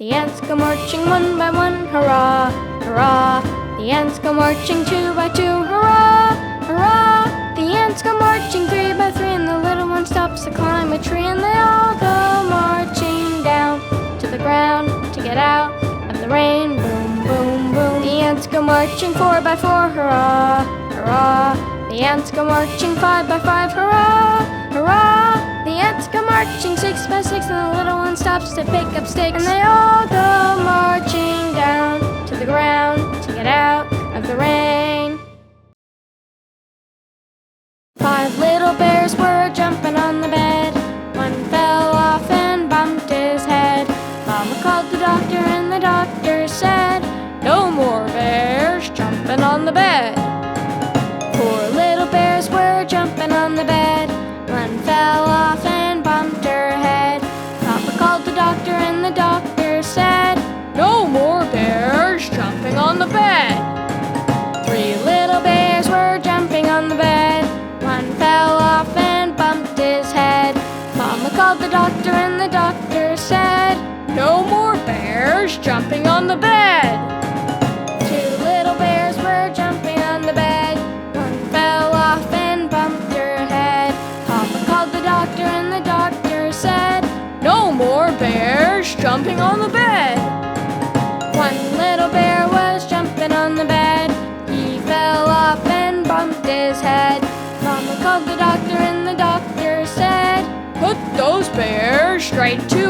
The ants go marching one by one, hurrah, hurrah. The ants go marching two by two, hurrah, hurrah. The ants go marching three by three, and the little one stops to climb a tree, and they all go marching down to the ground to get out of the rain. Boom, boom, boom. The ants go marching four by four, hurrah, hurrah. The ants go marching five by five, hurrah, hurrah. The ants go marching six by six, and the little one stops to pick up sticks, and they all go marching down to the ground to get out of the rain. Five little bears were jumping on the bed. One fell off and bumped his head. Mama called the doctor, and the doctor said, "No more bears jumping on the bed." Four little bears were jumping on the bed. One fell off and bumped her head. Papa called the doctor, and the doctor said, "No more bears jumping on the bed." Three little bears were jumping on the bed. One fell off and bumped his head. Mama called the doctor, and the doctor said, "No more bears jumping on the bed." Two little bears were jumping on the bed. One fell off and bumped her head. Papa called the doctor, and the doctor said, "No more bears jumping on the bed." One little bear was jumping on the bed. He fell off and bumped his head. Mama called the doctor, and the doctor said, "Put those bears straight to